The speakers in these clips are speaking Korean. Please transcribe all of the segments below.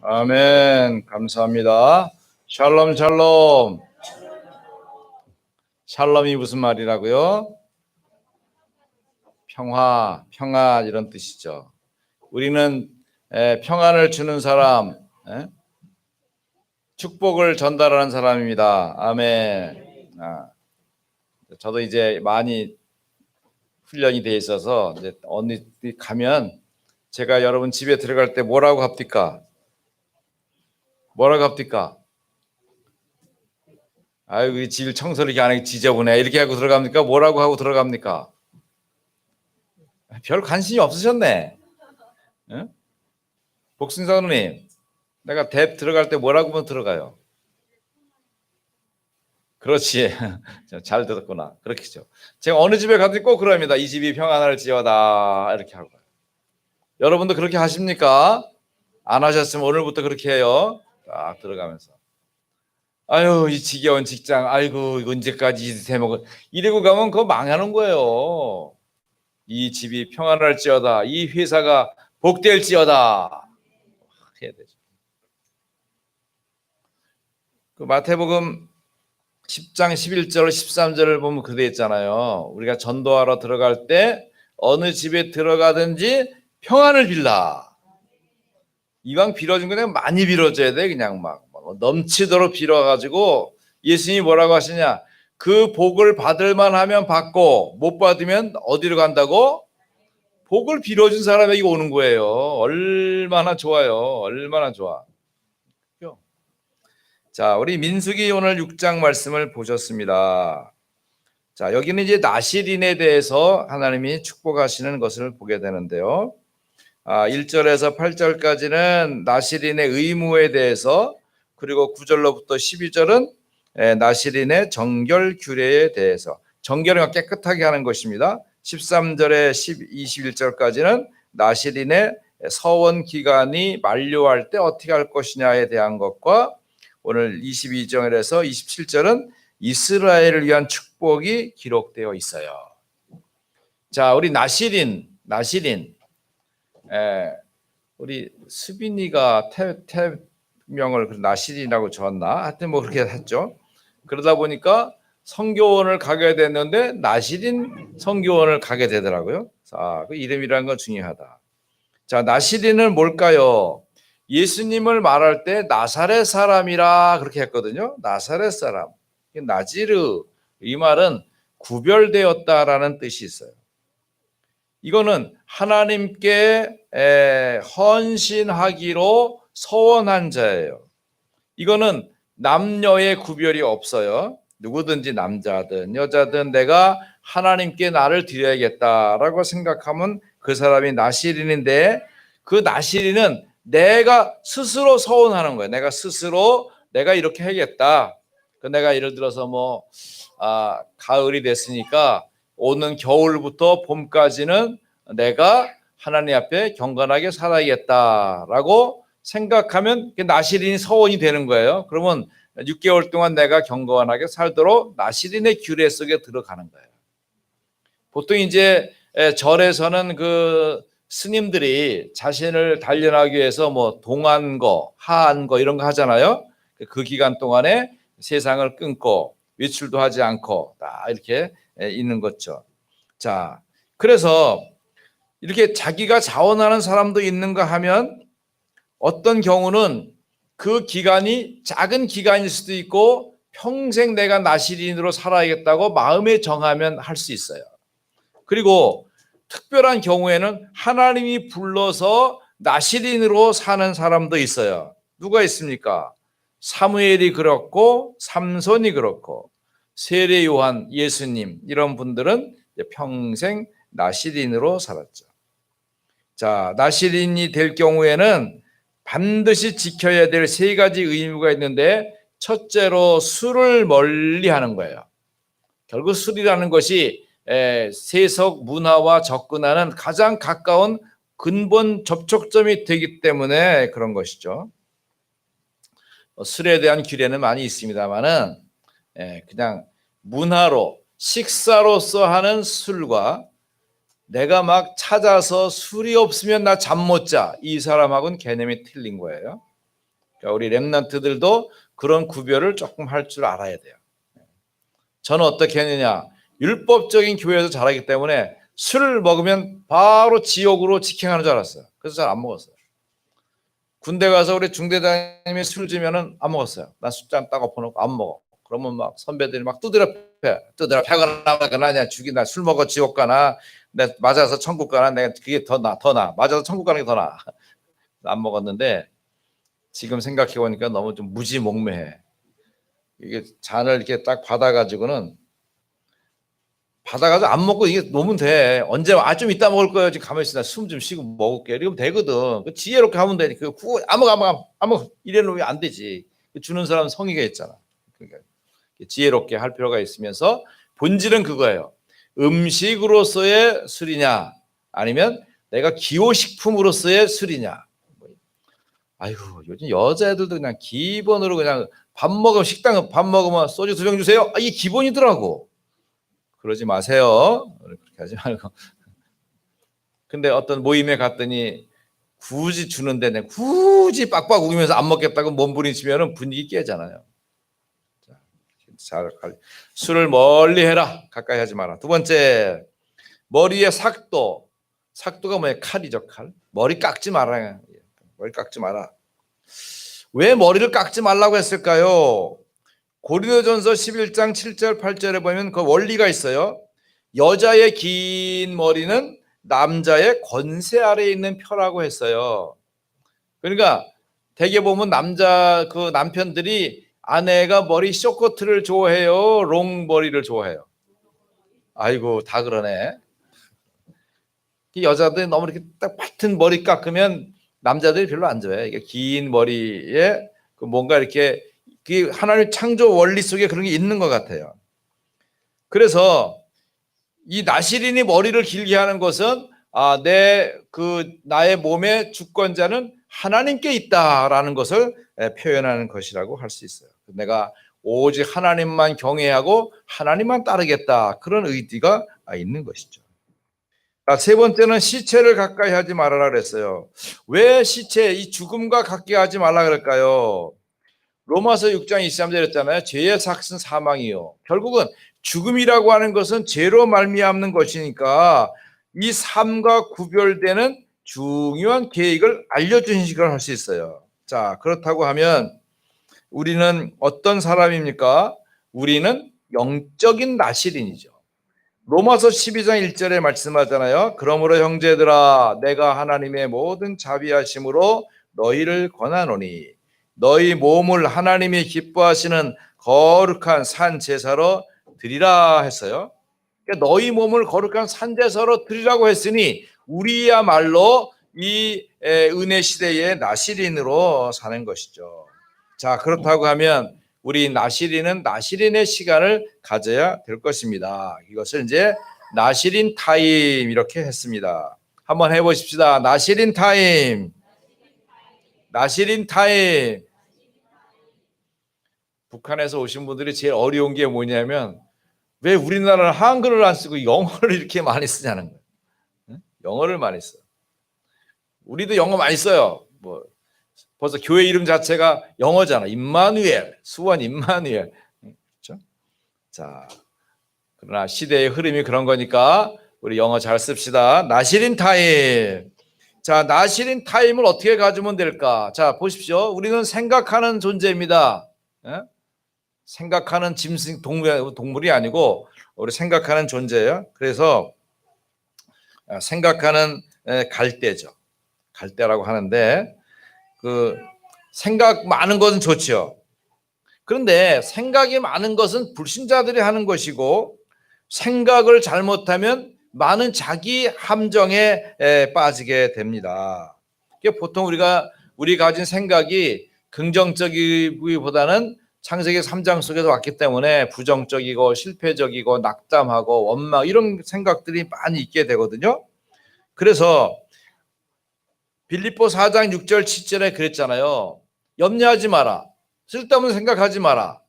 아멘. 감사합니다. 샬롬, 샬롬. 샬롬이 무슨 말이라고요? 평화 이런 뜻이죠. 우리는 평안을 주는 사람, 축복을 전달하는 사람입니다. 아멘. 저도 이제 많이 훈련이 돼 있어서 이제 어디 가면 제가 여러분 집에 들어갈 때 뭐라고 합니까? 아유, 이 집 청소를 이렇게 안 하고 지저분해. 이렇게 하고 들어갑니까? 뭐라고 하고 들어갑니까? 별 관심이 없으셨네. 응? 복순사님, 내가 대 들어갈 때 뭐라고 하면 들어가요? 그렇지. 잘 들었구나. 그렇겠죠. 제가 어느 집에 가도 꼭 그럽니다. 이 집이 평안할지어다. 이렇게 하고. 여러분도 그렇게 하십니까? 안 하셨으면 오늘부터 그렇게 해요. 딱 들어가면서. 아유, 이 지겨운 직장, 아이고, 이거 언제까지 대먹을. 이러고 가면 그거 망하는 거예요. 이 집이 평안할지어다. 이 회사가 복될지어다. 해야 되죠. 그 마태복음 10장 11절 13절을 보면 그렇게 있잖아요. 우리가 전도하러 들어갈 때 어느 집에 들어가든지 평안을 빌라. 이왕 빌어준 거 그냥 많이 빌어줘야 돼. 그냥 막 넘치도록 빌어가지고 예수님이 뭐라고 하시냐? 그 복을 받을 만하면 받고 못 받으면 어디로 간다고? 복을 빌어준 사람에게 오는 거예요. 얼마나 좋아요. 얼마나 좋아. 자, 우리 민수기 오늘 6장 말씀을 보셨습니다. 자, 여기는 이제 나실인에 대해서 하나님이 축복하시는 것을 보게 되는데요. 1절에서 8절까지는 나실인의 의무에 대해서, 그리고 9절로부터 12절은 나실인의 정결 규례에 대해서, 정결을 깨끗하게 하는 것입니다. 13절에 21절까지는 나실인의 서원 기간이 만료할 때 어떻게 할 것이냐에 대한 것과, 오늘 22절에서 27절은 이스라엘을 위한 축복이 기록되어 있어요. 자, 우리 나실인, 우리 수빈이가 태명을 나실인이라고 적었나? 하여튼 뭐 그렇게 했죠. 그러다 보니까 성교원을 가게 됐는데 나실인 성교원을 가게 되더라고요. 자, 그 이름이라는 건 중요하다. 자, 나실인은 뭘까요? 예수님을 말할 때 나사렛 사람이라 그렇게 했거든요. 나사렛 사람. 나지르, 이 말은 구별되었다라는 뜻이 있어요. 이거는 하나님께 헌신하기로 서원한 자예요. 이거는 남녀의 구별이 없어요. 누구든지 남자든 여자든 내가 하나님께 나를 드려야겠다라고 생각하면 그 사람이 나실인인데, 그 나실인은 내가 스스로 서원하는 거예요. 내가 스스로 내가 이렇게 해야겠다. 내가 예를 들어서 가을이 됐으니까 오는 겨울부터 봄까지는 내가 하나님 앞에 경건하게 살아야겠다라고 생각하면 나실인이 서원이 되는 거예요. 그러면 6개월 동안 내가 경건하게 살도록 나실인의 규례 속에 들어가는 거예요. 보통 이제 절에서는 그 스님들이 자신을 단련하기 위해서 동한 거, 하한 거 이런 거 하잖아요. 그 기간 동안에 세상을 끊고 외출도 하지 않고 다 이렇게 있는 거죠. 자, 그래서 이렇게 자기가 자원하는 사람도 있는가 하면 어떤 경우는 그 기간이 작은 기간일 수도 있고 평생 내가 나실인으로 살아야겠다고 마음에 정하면 할 수 있어요. 그리고 특별한 경우에는 하나님이 불러서 나실인으로 사는 사람도 있어요. 누가 있습니까? 사무엘이 그렇고 삼손이 그렇고 세례 요한, 예수님 이런 분들은 평생 나실인으로 살았죠. 자, 나실인이 될 경우에는 반드시 지켜야 될 3가지 의무가 있는데, 첫째로 술을 멀리하는 거예요. 결국 술이라는 것이 세속 문화와 접근하는 가장 가까운 근본 접촉점이 되기 때문에 그런 것이죠. 술에 대한 규례는 많이 있습니다만은 그냥 문화로 식사로서 하는 술과 내가 막 찾아서 술이 없으면 나 잠 못 자, 이 사람하고는 개념이 틀린 거예요. 그러니까 우리 렘넌트들도 그런 구별을 조금 할 줄 알아야 돼요. 저는 어떻게 했느냐, 율법적인 교회에서 자라기 때문에 술을 먹으면 바로 지옥으로 직행하는 줄 알았어요. 그래서 잘 안 먹었어요. 군대 가서 우리 중대장님이 술 주면은 안 먹었어요. 난 술잔 딱 엎어놓고 안 먹어. 그러면 막 선배들이 막 두드려 패거나 말거나, 죽이나, 술 먹어 지옥 가나, 내 맞아서 천국 가나, 내가 그게 더 나. 맞아서 천국 가는 게 더 나. 안 먹었는데 지금 생각해 보니까 너무 좀 무지몽매해. 이게 잔을 이렇게 딱 받아가지고 안 먹고 이게 놓으면 돼. 언제 좀 이따 먹을 거야. 지금 가만히 있어. 숨 좀 쉬고 먹을게. 이러면 되거든. 그 지혜롭게 하면 되니. 안 먹어. 이래 놓으면 안 되지. 주는 사람 성의가 있잖아. 그러니까 지혜롭게 할 필요가 있으면서 본질은 그거예요. 음식으로서의 술이냐, 아니면 내가 기호식품으로서의 술이냐. 아이고, 요즘 여자애들도 그냥 기본으로 그냥 식당 밥 먹으면 소주 2병 주세요. 이게 기본이더라고. 그러지 마세요. 그렇게 하지 말고. 근데 어떤 모임에 갔더니 굳이 주는데 내가 굳이 빡빡 우기면서 안 먹겠다고 몸부림치면 분위기 깨잖아요. 술을 멀리 해라. 가까이 하지 마라. 두 번째, 머리에 삭도. 삭도가 뭐예요? 칼이죠, 칼. 머리 깎지 마라. 머리 깎지 마라. 왜 머리를 깎지 말라고 했을까요? 고린도전서 11장 7절 8절에 보면 그 원리가 있어요. 여자의 긴 머리는 남자의 권세 아래에 있는 표라고 했어요. 그러니까 대개 보면 남편들이 아내가 머리 쇼커트를 좋아해요, 롱 머리를 좋아해요? 아이고, 다 그러네. 여자들이 너무 이렇게 딱 같은 머리 깎으면 남자들이 별로 안 좋아해요. 이게 긴 머리에 뭔가 이렇게 하나님 창조 원리 속에 그런 게 있는 것 같아요. 그래서 이 나시린이 머리를 길게 하는 것은 나의 몸의 주권자는 하나님께 있다라는 것을 표현하는 것이라고 할 수 있어요. 내가 오직 하나님만 경외하고 하나님만 따르겠다, 그런 의지가 있는 것이죠. 세 번째는 시체를 가까이 하지 말아라 그랬어요. 왜 이 죽음과 가까이 하지 말라 그럴까요? 로마서 6장 23절 했잖아요. 죄의 삭은 사망이요. 결국은 죽음이라고 하는 것은 죄로 말미암는 것이니까 이 삶과 구별되는 중요한 계획을 알려주신 시간을 할 수 있어요. 자, 그렇다고 하면 우리는 어떤 사람입니까? 우리는 영적인 나실인이죠. 로마서 12장 1절에 말씀하잖아요. 그러므로 형제들아, 내가 하나님의 모든 자비하심으로 너희를 권하노니 너희 몸을 하나님이 기뻐하시는 거룩한 산 제사로 드리라 했어요. 그러니까 너희 몸을 거룩한 산 제사로 드리라고 했으니 우리야말로 이 은혜 시대의 나시린으로 사는 것이죠. 자, 그렇다고 하면 우리 나시린의 시간을 가져야 될 것입니다. 이것을 이제 나시린 타임 이렇게 했습니다. 한번 해보십시다. 나시린 타임. 나시린 타임. 북한에서 오신 분들이 제일 어려운 게 뭐냐면 왜 우리나라는 한글을 안 쓰고 영어를 이렇게 많이 쓰냐는 거예요. 영어를 많이 써. 우리도 영어 많이 써요. 벌써 교회 이름 자체가 영어잖아. 임마누엘, 수원 임마누엘. 그렇죠? 자, 그러나 시대의 흐름이 그런 거니까 우리 영어 잘 씁시다. 나시린 타임. 자, 나시린 타임을 어떻게 가지면 될까? 자, 보십시오. 우리는 생각하는 존재입니다. 생각하는 짐승, 동물이 아니고 우리 생각하는 존재예요. 그래서 생각하는 갈대죠. 갈대라고 하는데 생각 많은 것은 좋죠. 그런데 생각이 많은 것은 불신자들이 하는 것이고 생각을 잘못하면 많은 자기 함정에 빠지게 됩니다. 보통 우리 가진 생각이 긍정적이기보다는 창세기 3장 속에서 왔기 때문에 부정적이고 실패적이고 낙담하고 원망 이런 생각들이 많이 있게 되거든요. 그래서 빌립보 4장 6절 7절에 그랬잖아요. 염려하지 마라. 쓸데없는 생각하지 마라.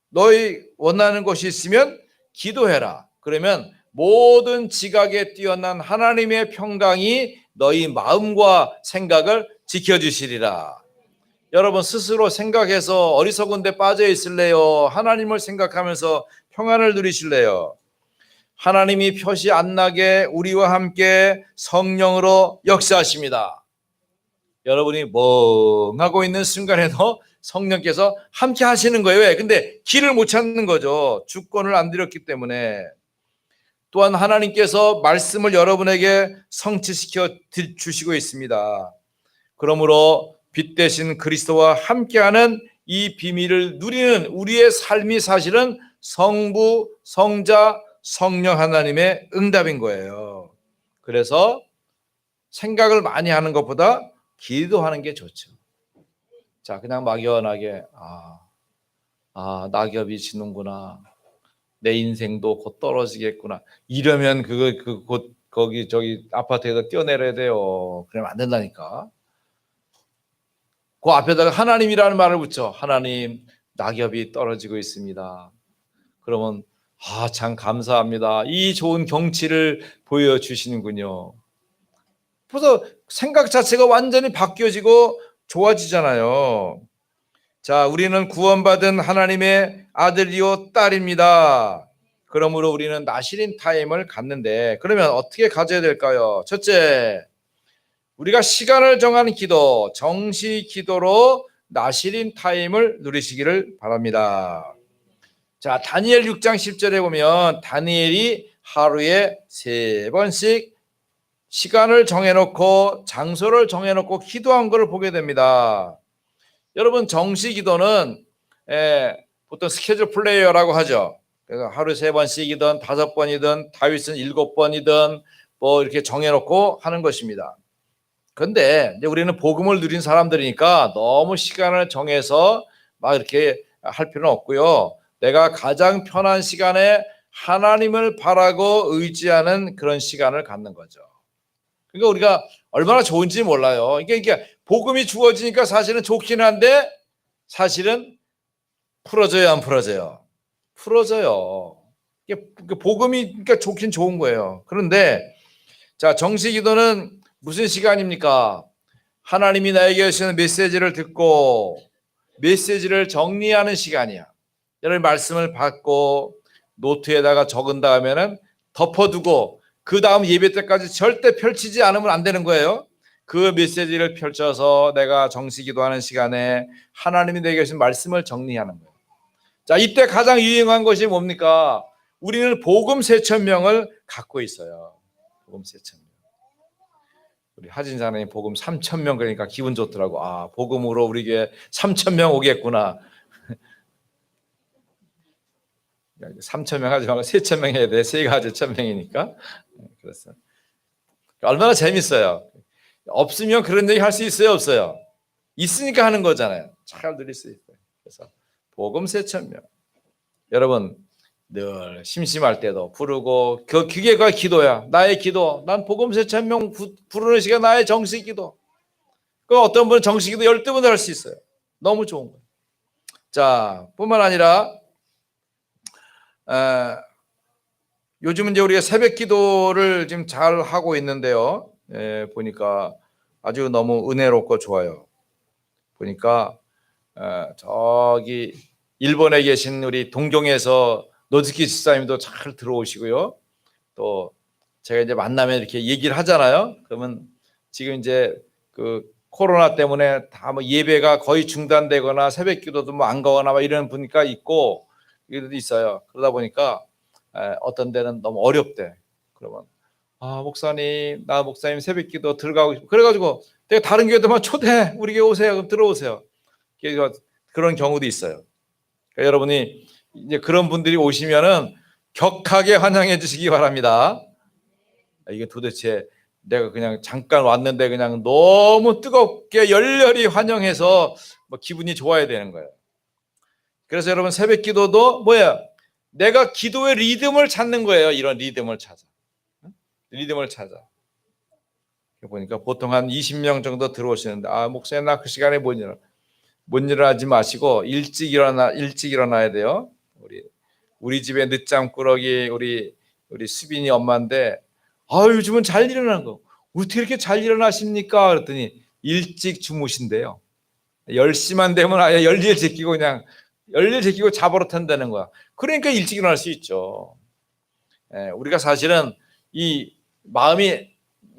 너희 원하는 것이 있으면 기도해라. 그러면 모든 지각에 뛰어난 하나님의 평강이 너희 마음과 생각을 지켜주시리라. 여러분 스스로 생각해서 어리석은 데 빠져 있을래요? 하나님을 생각하면서 평안을 누리실래요? 하나님이 표시 안 나게 우리와 함께 성령으로 역사하십니다. 여러분이 멍하고 있는 순간에도 성령께서 함께 하시는 거예요. 왜? 근데 길을 못 찾는 거죠. 주권을 안 드렸기 때문에. 또한 하나님께서 말씀을 여러분에게 성취시켜 주시고 있습니다. 그러므로 빛 대신 그리스도와 함께하는 이 비밀을 누리는 우리의 삶이 사실은 성부, 성자, 성령 하나님의 응답인 거예요. 그래서 생각을 많이 하는 것보다 기도하는 게 좋죠. 자, 그냥 막연하게 낙엽이 지는구나. 내 인생도 곧 떨어지겠구나. 이러면 곧 거기 저기 아파트에서 뛰어내려야 돼요. 그러면 안 된다니까. 그 앞에다가 하나님이라는 말을 붙여. 하나님, 낙엽이 떨어지고 있습니다. 그러면 참 감사합니다. 이 좋은 경치를 보여주시는군요. 그래서 생각 자체가 완전히 바뀌어지고 좋아지잖아요. 자, 우리는 구원받은 하나님의 아들이요 딸입니다. 그러므로 우리는 나실인 타임을 갖는데 그러면 어떻게 가져야 될까요? 첫째, 우리가 시간을 정한 기도, 정시 기도로 나실인 타임을 누리시기를 바랍니다. 자, 다니엘 6장 10절에 보면 다니엘이 하루에 3번씩 시간을 정해놓고 장소를 정해놓고 기도한 것을 보게 됩니다. 여러분, 정시 기도는 보통 스케줄 플레이어라고 하죠. 그래서 하루 3번씩이든 5번이든 다윗은 7번이든 뭐 이렇게 정해놓고 하는 것입니다. 그런데 이제 우리는 복음을 누린 사람들이니까 너무 시간을 정해서 막 이렇게 할 필요는 없고요. 내가 가장 편한 시간에 하나님을 바라고 의지하는 그런 시간을 갖는 거죠. 그러니까 우리가 얼마나 좋은지 몰라요. 이게 복음이 주어지니까 사실은 좋긴 한데 사실은 풀어져요, 안 풀어져요? 풀어져요. 이게 복음이 그러니까 좋긴 좋은 거예요. 그런데 자, 정시 기도는 무슨 시간입니까? 하나님이 나에게 주시는 메시지를 듣고 메시지를 정리하는 시간이야. 여러분 말씀을 받고 노트에다가 적은 다음에는 덮어두고 그 다음 예배 때까지 절대 펼치지 않으면 안 되는 거예요. 그 메시지를 펼쳐서 내가 정시 기도하는 시간에 하나님이 내게 주신 말씀을 정리하는 거예요. 자, 이때 가장 유행한 것이 뭡니까? 우리는 복음 3,000명을 갖고 있어요. 복음 3,000명. 우리 하진 사장님 복음 3,000명 그러니까 기분 좋더라고. 복음으로 우리 교회 3,000명 오겠구나. 3,000명 하지 말고 3,000명 해야 돼. 3가지 1,000명이니까. 그래서 얼마나 재밌어요. 없으면 그런 얘기 할 수 있어요, 없어요? 있으니까 하는 거잖아요. 잘 누릴 수 있어요. 그래서 복음 3,000명. 여러분 늘 심심할 때도 부르고 그게 기도야. 나의 기도. 난 복음 3,000명 부르는 시간 나의 정시 기도. 그 어떤 분은 정시 기도 12번도 할 수 있어요. 너무 좋은 거예요. 자, 뿐만 아니라 요즘은 이제 우리가 새벽 기도를 지금 잘 하고 있는데요. 보니까 아주 너무 은혜롭고 좋아요. 보니까 저기 일본에 계신 우리 동경에서 노즈키 집사님도 잘 들어오시고요. 또 제가 이제 만나면 이렇게 얘기를 하잖아요. 그러면 지금 이제 그 코로나 때문에 다 뭐 예배가 거의 중단되거나 새벽 기도도 뭐 안 가거나 막 이런 분위기가 있고 이런 있어요. 그러다 보니까 어떤 데는 너무 어렵대. 그러면 목사님, 나 목사님 새벽 기도 들어가고 싶어. 그래가지고 내가 다른 교회도만 초대해. 우리 교회 오세요. 그럼 들어오세요. 그런 경우도 있어요. 그러니까 여러분이 이제 그런 분들이 오시면은 격하게 환영해 주시기 바랍니다. 이게 도대체 내가 그냥 잠깐 왔는데 그냥 너무 뜨겁게 열렬히 환영해서 뭐 기분이 좋아야 되는 거예요. 그래서 여러분 새벽 기도도 뭐야? 내가 기도의 리듬을 찾는 거예요. 이런 리듬을 찾아. 리듬을 찾아. 보니까 보통 한 20명 정도 들어오시는데 목사님 나 그 시간에 못 일어나지 마시고 일찍 일어나야 돼요. 우리 집에 늦잠 꾸러기 우리 수빈이 엄마인데 요즘은 잘 일어나는 거. 어떻게 이렇게 잘 일어나십니까? 그랬더니 일찍 주무신대요. 10시만 되면 아예 열일 제끼고 그냥 열일 제끼고 자버릇한다는 거야. 그러니까 일찍 일어날 수 있죠. 우리가 사실은 이 마음이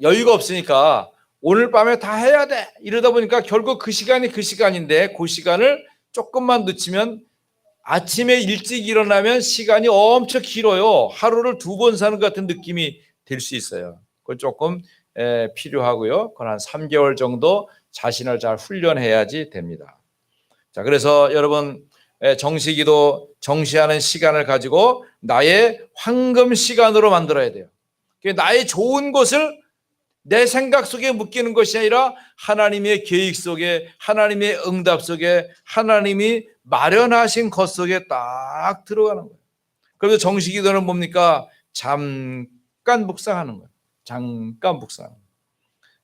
여유가 없으니까 오늘 밤에 다 해야 돼 이러다 보니까 결국 그 시간이 그 시간인데 그 시간을 조금만 늦추면 아침에 일찍 일어나면 시간이 엄청 길어요. 하루를 2번 사는 것 같은 느낌이 들 수 있어요. 그건 조금 필요하고요. 그건 한 3개월 정도 자신을 잘 훈련해야지 됩니다. 자, 그래서 여러분 정시기도 정시하는 시간을 가지고 나의 황금 시간으로 만들어야 돼요. 나의 좋은 것을 내 생각 속에 묶이는 것이 아니라 하나님의 계획 속에, 하나님의 응답 속에, 하나님이 마련하신 것 속에 딱 들어가는 거예요. 그래서 정시기도는 뭡니까? 잠깐 묵상하는 거예요. 잠깐 묵상.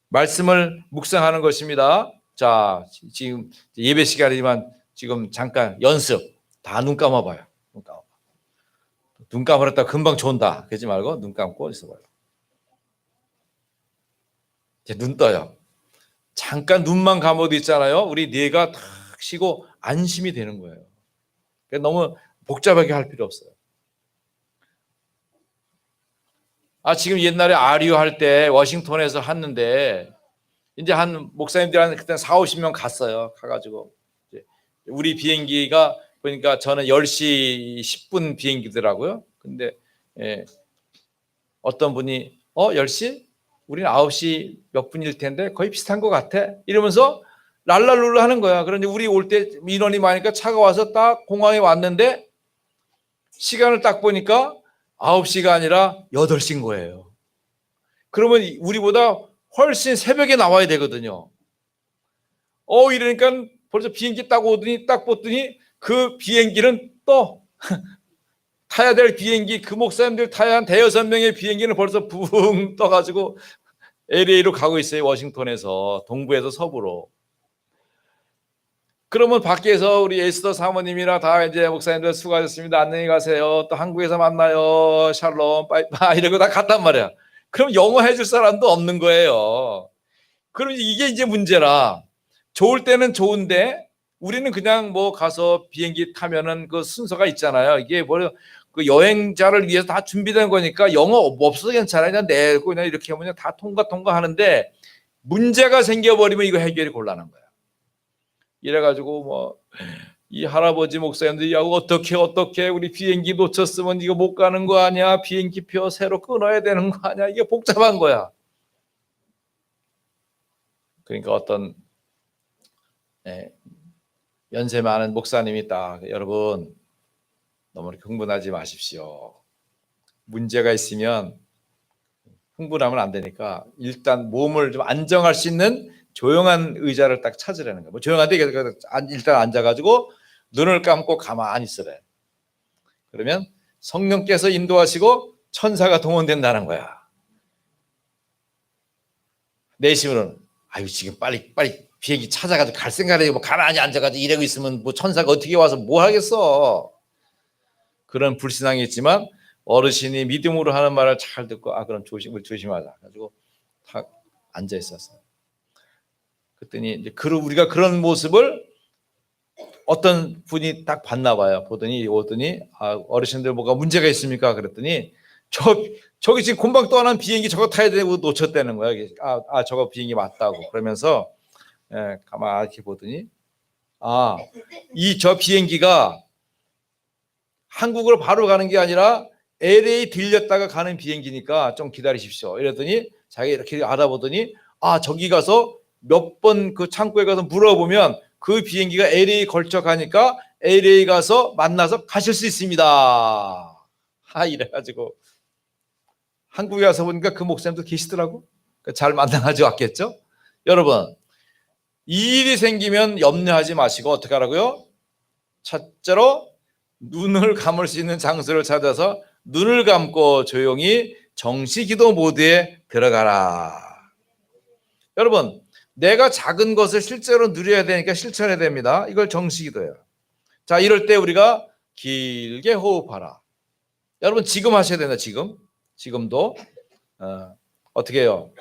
말씀을 묵상하는 것입니다. 자, 지금 예배 시간이지만 지금 잠깐 연습. 다 눈 감아봐요. 눈 감아봐. 눈 감았다 금방 존다. 그러지 말고 눈 감고 있어봐요. 이제 눈 떠요. 잠깐 눈만 감아도 있잖아요. 우리 뇌가 탁 쉬고 안심이 되는 거예요. 너무 복잡하게 할 필요 없어요. 지금 옛날에 아리오 할 때 워싱턴에서 했는데 이제 한 목사님들 한 그때 40-50명 갔어요. 가가지고 우리 비행기가 보니까 저는 10시 10분 비행기더라고요. 근데 어떤 분이 10시? 우리는 9시 몇 분일 텐데 거의 비슷한 것 같아. 이러면서 랄랄룰루 하는 거야. 그런데 우리 올 때 민원이 많으니까 차가 와서 딱 공항에 왔는데 시간을 딱 보니까 9시가 아니라 8시인 거예요. 그러면 우리보다 훨씬 새벽에 나와야 되거든요. 이러니까 벌써 비행기 딱 오더니 딱 봤더니 그 비행기는 또 타야 될 비행기, 그 목사님들 타야 한 5-6명의 비행기는 벌써 붕 떠가지고 LA로 가고 있어요. 워싱턴에서 동부에서 서부로. 그러면 밖에서 우리 에스더 사모님이랑 다 이제 목사님들 수고하셨습니다. 안녕히 가세요. 또 한국에서 만나요. 샬롬, 빠이빠이 이러고 다 갔단 말이야. 그럼 영어 해줄 사람도 없는 거예요. 그럼 이게 이제 문제라. 좋을 때는 좋은데 우리는 그냥 뭐 가서 비행기 타면은 그 순서가 있잖아요. 이게 뭐 그 여행자를 위해서 다 준비된 거니까 영어 없어도 괜찮아요. 그냥 내고 그냥 이렇게 하면 다 통과하는데 문제가 생겨버리면 이거 해결이 곤란한 거야. 이래가지고 뭐 이 할아버지 목사님들이 어떻게 우리 비행기 놓쳤으면 이거 못 가는 거 아니야? 비행기표 새로 끊어야 되는 거 아니야? 이게 복잡한 거야. 그러니까 어떤 연세 많은 목사님이 딱 여러분 너무 흥분하지 마십시오. 문제가 있으면 흥분하면 안 되니까 일단 몸을 좀 안정할 수 있는 조용한 의자를 딱 찾으라는 거예요. 뭐 조용한데 일단 앉아가지고 눈을 감고 가만히 있으래. 그러면 성령께서 인도하시고 천사가 동원된다는 거야. 내심으로는 지금 빨리 비행기 찾아가지고 갈 생각에 뭐 가만히 앉아가지고 이러고 있으면 뭐 천사가 어떻게 와서 뭐 하겠어. 그런 불신앙이 있지만 어르신이 믿음으로 하는 말을 잘 듣고 그럼 조심하자. 가지고 탁 앉아 있었어요. 그랬더니 이제 우리가 그런 모습을 어떤 분이 딱 봤나 봐요. 오더니 어르신들 뭐가 문제가 있습니까? 그랬더니 저기 지금 금방 떠나는 비행기 저거 타야 되고 놓쳤다는 거야. 저거 비행기 맞다고. 그러면서 가만히 이렇게 보더니 저 비행기가 한국으로 바로 가는 게 아니라 LA 들렸다가 가는 비행기니까 좀 기다리십시오. 이랬더니 자기 이렇게 알아보더니 저기 가서 몇 번 그 창구에 가서 물어보면 그 비행기가 LA 걸쳐 가니까 LA 가서 만나서 가실 수 있습니다. 이래가지고 한국에 와서 보니까 그 목사님도 계시더라고. 잘 만나가지고 왔겠죠. 여러분 이 일이 생기면 염려하지 마시고 어떻게 하라고요? 첫째로 눈을 감을 수 있는 장소를 찾아서 눈을 감고 조용히 정시기도 모드에 들어가라. 여러분 내가 작은 것을 실제로 누려야 되니까 실천해야 됩니다. 이걸 정시기도예요. 자, 이럴 때 우리가 길게 호흡하라. 여러분 지금 하셔야 된다. 지금도 어떻게 해요?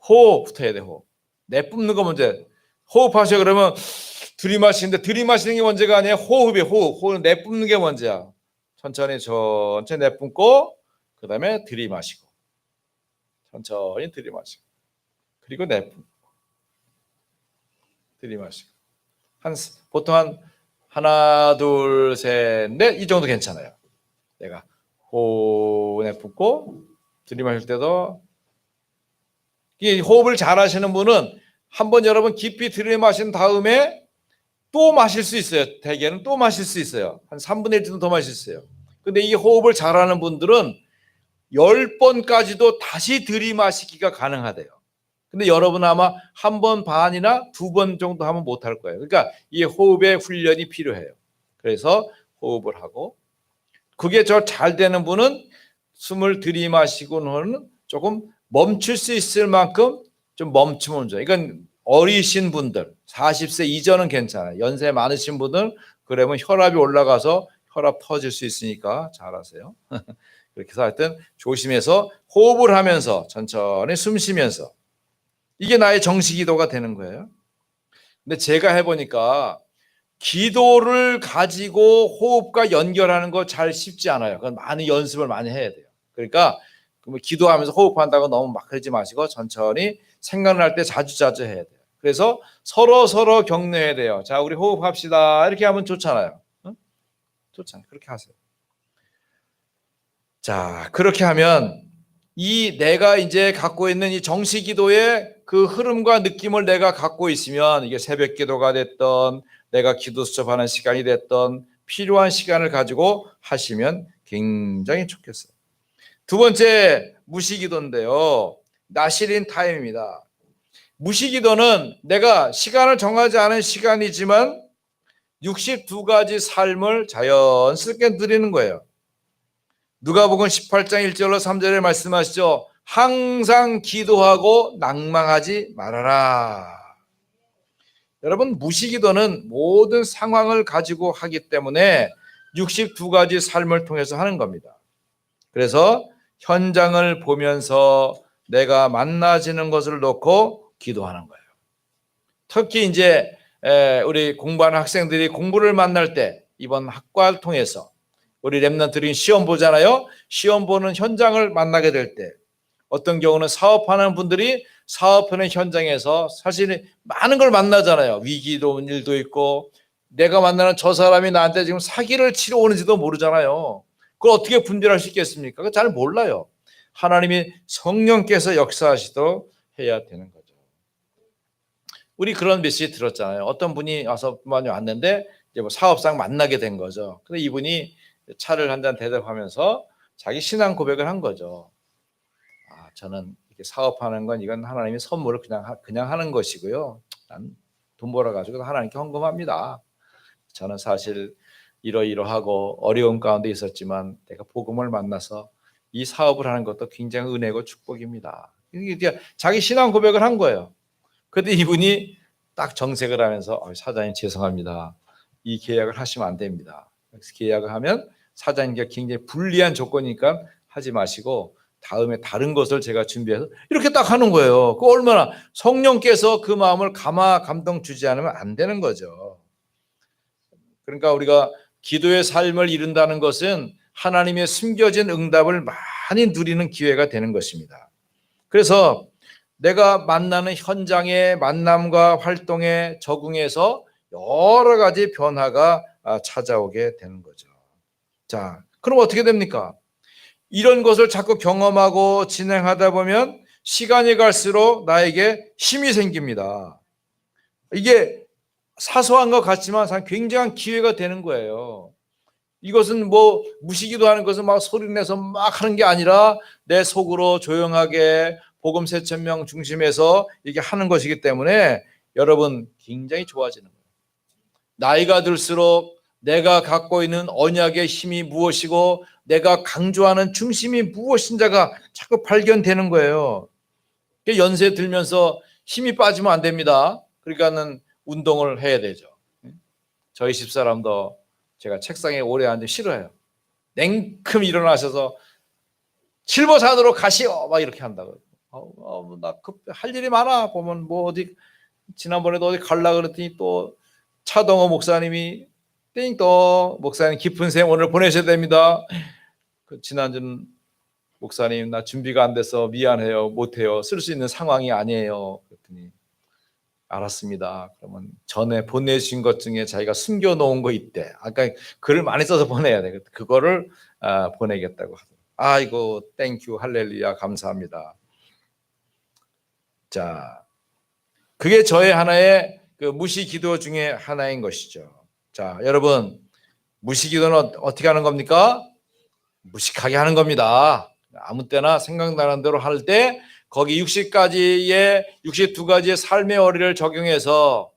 호흡부터 해야 돼. 호흡. 내뿜는 거 먼저 호흡하셔. 그러면 들이마시는데 들이마시는 게 문제가 아니에요. 호흡이 호흡은 내뿜는 게 문제야. 천천히 내뿜고 그 다음에 들이마시고 천천히 들이마시고 그리고 내뿜고 들이마시고 보통 한 하나 둘 셋 넷 이 정도 괜찮아요. 내가 호흡 내뿜고 들이마실 때도 이 호흡을 잘 하시는 분은 한번 여러분 깊이 들이마신 다음에 또 마실 수 있어요. 대개는 또 마실 수 있어요. 한 3분의 1 정도 더 마실 수 있어요. 근데 이 호흡을 잘하는 분들은 10번까지도 다시 들이마시기가 가능하대요. 근데 여러분 아마 한 번 반이나 2번 정도 하면 못할 거예요. 그러니까 이 호흡의 훈련이 필요해요. 그래서 호흡을 하고 그게 잘 되는 분은 숨을 들이마시고는 조금 멈출 수 있을 만큼 좀 멈추면 좋아요. 이건 어리신 분들 40세 이전은 괜찮아요. 연세 많으신 분들 그러면 혈압이 올라가서 혈압 터질 수 있으니까 잘하세요. 그렇게 해서 하여튼 조심해서 호흡을 하면서 천천히 숨 쉬면서 이게 나의 정식 기도가 되는 거예요. 근데 제가 해보니까 기도를 가지고 호흡과 연결하는 거 잘 쉽지 않아요. 그건 많이 연습을 많이 해야 돼요. 그러니까 기도하면서 호흡한다고 너무 막 그러지 마시고 천천히 생각날 때 자주자주 해야 돼요. 그래서 서로 격려해야 돼요. 자, 우리 호흡합시다. 이렇게 하면 좋잖아요. 응? 좋잖아요. 그렇게 하세요. 자, 그렇게 하면 이 내가 이제 갖고 있는 이 정식 기도의 그 흐름과 느낌을 내가 갖고 있으면 이게 새벽 기도가 됐던 내가 기도 수첩하는 시간이 됐던 필요한 시간을 가지고 하시면 굉장히 좋겠어요. 두 번째 무시기도인데요. 나시린 타임입니다. 무시기도는 내가 시간을 정하지 않은 시간이지만 62가지 삶을 자연스럽게 누리는 거예요. 누가복음 18장 1절로 3절에 말씀하시죠. 항상 기도하고 낭망하지 말아라. 여러분 무시기도는 모든 상황을 가지고 하기 때문에 62가지 삶을 통해서 하는 겁니다. 그래서 현장을 보면서 내가 만나지는 것을 놓고 기도하는 거예요. 특히 이제 우리 공부하는 학생들이 공부를 만날 때 이번 학과를 통해서 우리 랩런트들이 시험 보잖아요. 시험 보는 현장을 만나게 될 때 어떤 경우는 사업하는 분들이 사업하는 현장에서 사실 많은 걸 만나잖아요. 위기도 온 일도 있고 내가 만나는 저 사람이 나한테 지금 사기를 치러 오는지도 모르잖아요. 그걸 어떻게 분별할 수 있겠습니까? 잘 몰라요. 하나님이 성령께서 역사하시도록 해야 되는 거죠. 우리 그런 메시지 들었잖아요. 어떤 분이 많이 왔는데 이제 뭐 사업상 만나게 된 거죠. 근데 이분이 차를 한 잔 대접하면서 자기 신앙 고백을 한 거죠. 저는 이렇게 사업하는 건 이건 하나님의 선물을 그냥 하는 것이고요. 난 돈 벌어가지고 하나님께 헌금합니다. 저는 사실 이러이러하고 어려운 가운데 있었지만 내가 복음을 만나서 이 사업을 하는 것도 굉장히 은혜고 축복입니다. 자기 신앙 고백을 한 거예요. 그런데 이분이 딱 정색을 하면서 사장님 죄송합니다. 이 계약을 하시면 안 됩니다. 계약을 하면 사장님께 굉장히 불리한 조건이니까 하지 마시고 다음에 다른 것을 제가 준비해서 이렇게 딱 하는 거예요. 그 얼마나 성령께서 그 마음을 감동 주지 않으면 안 되는 거죠. 그러니까 우리가 기도의 삶을 이룬다는 것은 하나님의 숨겨진 응답을 많이 누리는 기회가 되는 것입니다. 그래서 내가 만나는 현장의 만남과 활동에 적응해서 여러 가지 변화가 찾아오게 되는 거죠. 자, 그럼 어떻게 됩니까? 이런 것을 자꾸 경험하고 진행하다 보면 시간이 갈수록 나에게 힘이 생깁니다. 이게 사소한 것 같지만 굉장한 기회가 되는 거예요. 이것은 뭐 무시기도 하는 것은 막 소리내서 막 하는 게 아니라 내 속으로 조용하게 복음 3,000명 중심에서 이게 하는 것이기 때문에 여러분 굉장히 좋아지는 거예요. 나이가 들수록 내가 갖고 있는 언약의 힘이 무엇이고 내가 강조하는 중심이 무엇인지가 자꾸 발견되는 거예요. 연세 들면서 힘이 빠지면 안 됩니다. 그러니까는 운동을 해야 되죠. 저희 집사람도 제가 책상에 오래 앉기 싫어해요. 냉큼 일어나셔서 실버산으로 가시오 막 이렇게 한다고. 나 할 일이 많아. 보면 뭐 어디 지난번에도 어디 갈라 그랬더니 또 차동호 목사님이 띵동 목사님 깊은 샘 오늘 보내셔야 됩니다. 지난주 목사님 나 준비가 안 돼서 미안해요. 못해요. 쓸 수 있는 상황이 아니에요. 그랬더니 알았습니다. 그러면 전에 보내신 것 중에 자기가 숨겨놓은 거 있대. 아까 글을 많이 써서 보내야 돼. 그거를 보내겠다고 하더라고요. 아이고 땡큐 할렐루야 감사합니다. 자, 그게 저의 하나의 그 무시 기도 중에 하나인 것이죠. 자, 여러분 무시 기도는 어떻게 하는 겁니까? 무식하게 하는 겁니다. 아무 때나 생각나는 대로 할 때 거기 62가지의 삶의 어리를 적용해서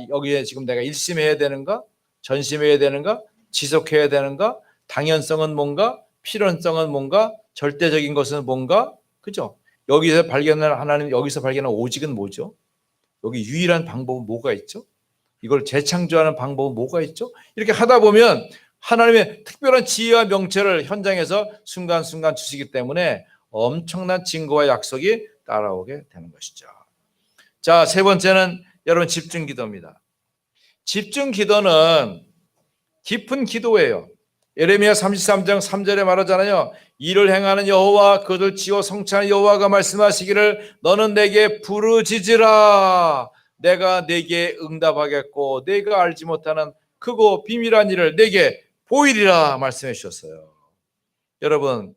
여기에 지금 내가 일심해야 되는가? 전심해야 되는가? 지속해야 되는가? 당연성은 뭔가? 필연성은 뭔가? 절대적인 것은 뭔가? 그죠? 여기서 발견한 하나님, 여기서 발견한 오직은 뭐죠? 여기 유일한 방법은 뭐가 있죠? 이걸 재창조하는 방법은 뭐가 있죠? 이렇게 하다 보면 하나님의 특별한 지혜와 명체를 현장에서 순간순간 주시기 때문에 엄청난 증거와 약속이 따라오게 되는 것이죠. 자, 세 번째는 여러분 집중 기도입니다. 집중 기도는 깊은 기도예요. 예레미야 33장 3절에 말하잖아요. 이를 행하는 여호와 그들 지어 성취하는 여호와가 말씀하시기를 너는 내게 부르짖으라. 내가 내게 응답하겠고 내가 알지 못하는 크고 비밀한 일을 내게 보이리라 말씀해 주셨어요. 여러분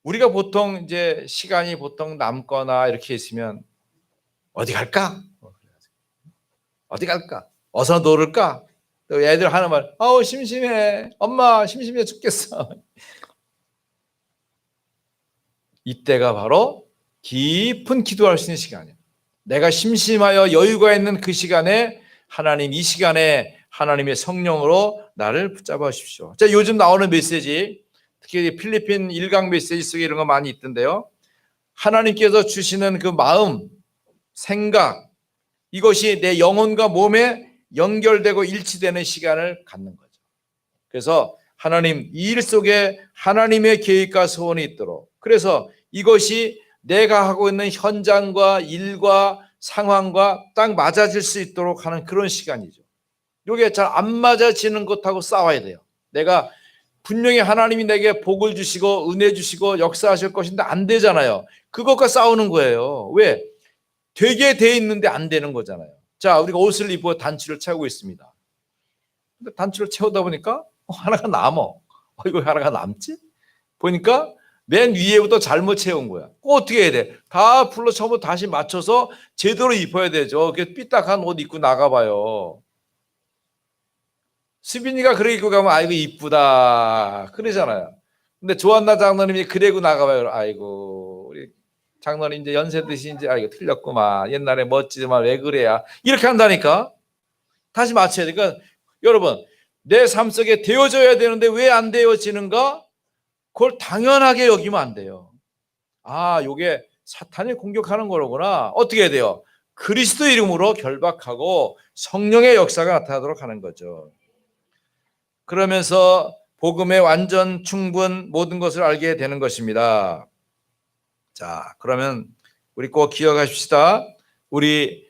우리가 보통 이제 시간이 보통 남거나 이렇게 있으면 어디 갈까? 어디 갈까? 어서 놀을까? 또 애들 하는 말, 아우 심심해. 엄마 심심해 죽겠어. 이때가 바로 깊은 기도할 수 있는 시간이에요. 내가 심심하여 여유가 있는 그 시간에 하나님 이 시간에 하나님의 성령으로 나를 붙잡아 주십시오. 자, 요즘 나오는 메시지 특히 필리핀 일강 메시지 속에 이런 거 많이 있던데요. 하나님께서 주시는 그 마음, 생각 이것이 내 영혼과 몸에 연결되고 일치되는 시간을 갖는 거죠. 그래서 하나님 이 일 속에 하나님의 계획과 소원이 있도록 그래서 이것이 내가 하고 있는 현장과 일과 상황과 딱 맞아질 수 있도록 하는 그런 시간이죠. 이게 잘 안 맞아지는 것하고 싸워야 돼요. 내가 분명히 하나님이 내게 복을 주시고 은혜 주시고 역사하실 것인데 안 되잖아요. 그것과 싸우는 거예요. 왜? 되게 돼 있는데 안 되는 거잖아요. 자, 우리가 옷을 입고 단추를 채우고 있습니다. 근데 단추를 채우다 보니까 하나가 남어. 이거 하나가 남지? 보니까 맨 위에부터 잘못 채운 거야. 어떻게 해야 돼? 다 풀로 처음부터 다시 맞춰서 제대로 입어야 되죠. 삐딱한 옷 입고 나가봐요. 수빈이가 그래 입고 가면 아이고 이쁘다 그러잖아요. 근데 조한나 장로님이 그래고 나가봐요. 아이고 우리 장로님 이제 연세 드신 이제 아이고 틀렸구만. 옛날에 멋지지만 왜 그래야 이렇게 한다니까. 다시 맞춰야 돼. 그러니까 여러분 내 삶 속에 되어져야 되는데 왜 안 되어지는가? 그걸 당연하게 여기면 안 돼요. 요게 사탄이 공격하는 거로구나. 어떻게 해야 돼요? 그리스도 이름으로 결박하고 성령의 역사가 나타나도록 하는 거죠. 그러면서 복음의 완전 충분 모든 것을 알게 되는 것입니다. 자, 그러면 우리 꼭 기억하십시다. 우리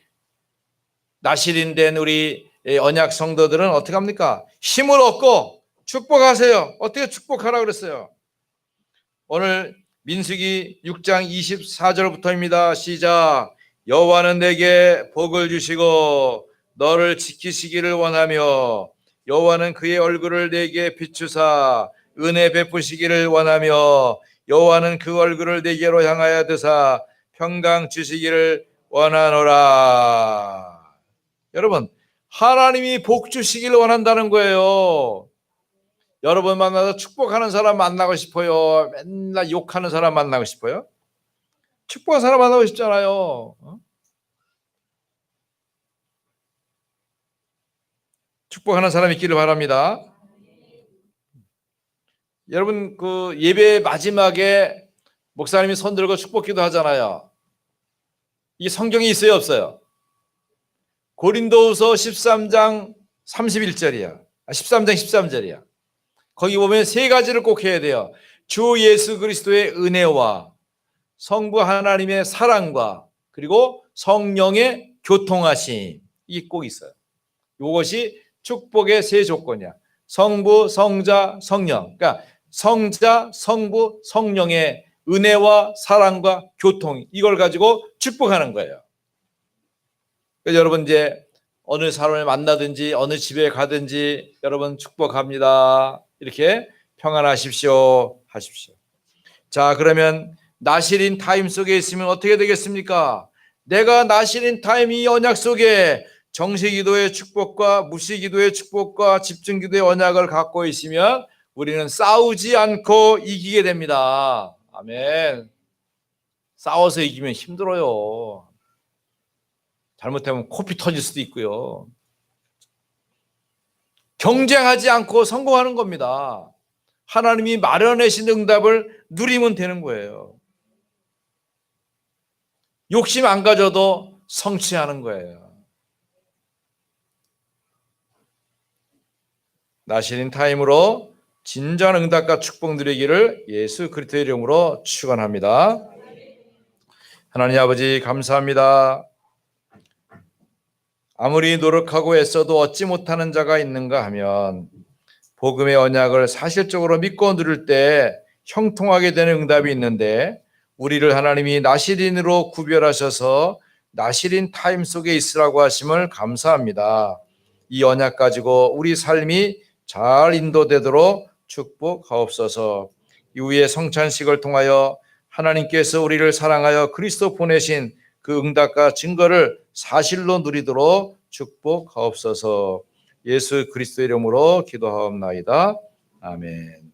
나실인된 우리 언약 성도들은 어떻게 합니까? 힘을 얻고 축복하세요. 어떻게 축복하라고 그랬어요? 오늘 민수기 6장 24절부터입니다. 시작. 여호와는 내게 복을 주시고 너를 지키시기를 원하며 여호와는 그의 얼굴을 내게 비추사 은혜 베푸시기를 원하며 여호와는 그 얼굴을 내게로 향하여 드사 평강 주시기를 원하노라. 여러분 하나님이 복 주시기를 원한다는 거예요. 여러분 만나서 축복하는 사람 만나고 싶어요? 맨날 욕하는 사람 만나고 싶어요? 축복하는 사람 만나고 싶잖아요. 축복하는 사람이 있기를 바랍니다. 여러분 그 예배 마지막에 목사님이 손 들고 축복기도 하잖아요. 이 성경에 있어요 없어요? 고린도후서 13장 31절이야. 13장 13절이야. 거기 보면 세 가지를 꼭 해야 돼요. 주 예수 그리스도의 은혜와 성부 하나님의 사랑과 그리고 성령의 교통하심. 이게 꼭 있어요. 이것이 축복의 세 조건이야. 성부, 성자, 성령. 그러니까 성자, 성부, 성령의 은혜와 사랑과 교통, 이걸 가지고 축복하는 거예요. 그래서 여러분 이제 어느 사람을 만나든지 어느 집에 가든지 여러분 축복합니다. 이렇게 평안하십시오 하십시오. 자, 그러면 나실인 타임 속에 있으면 어떻게 되겠습니까? 내가 나실인 타임 이 언약 속에 정시기도의 축복과 무시기도의 축복과 집중기도의 언약을 갖고 있으면 우리는 싸우지 않고 이기게 됩니다. 아멘. 싸워서 이기면 힘들어요. 잘못하면 코피 터질 수도 있고요. 경쟁하지 않고 성공하는 겁니다. 하나님이 마련하신 응답을 누리면 되는 거예요. 욕심 안 가져도 성취하는 거예요. 나시린 타임으로 진정한 응답과 축복 누리기를 예수 그리스도의 이름으로 축원합니다. 하나님 아버지 감사합니다. 아무리 노력하고 애써도 얻지 못하는 자가 있는가 하면 복음의 언약을 사실적으로 믿고 누릴 때 형통하게 되는 응답이 있는데 우리를 하나님이 나실인으로 구별하셔서 나실인 타임 속에 있으라고 하심을 감사합니다. 이 언약 가지고 우리 삶이 잘 인도되도록 축복하옵소서. 이후에 성찬식을 통하여 하나님께서 우리를 사랑하여 그리스도 보내신 그 응답과 증거를 사실로 누리도록 축복하옵소서. 예수 그리스도의 이름으로 기도하옵나이다. 아멘.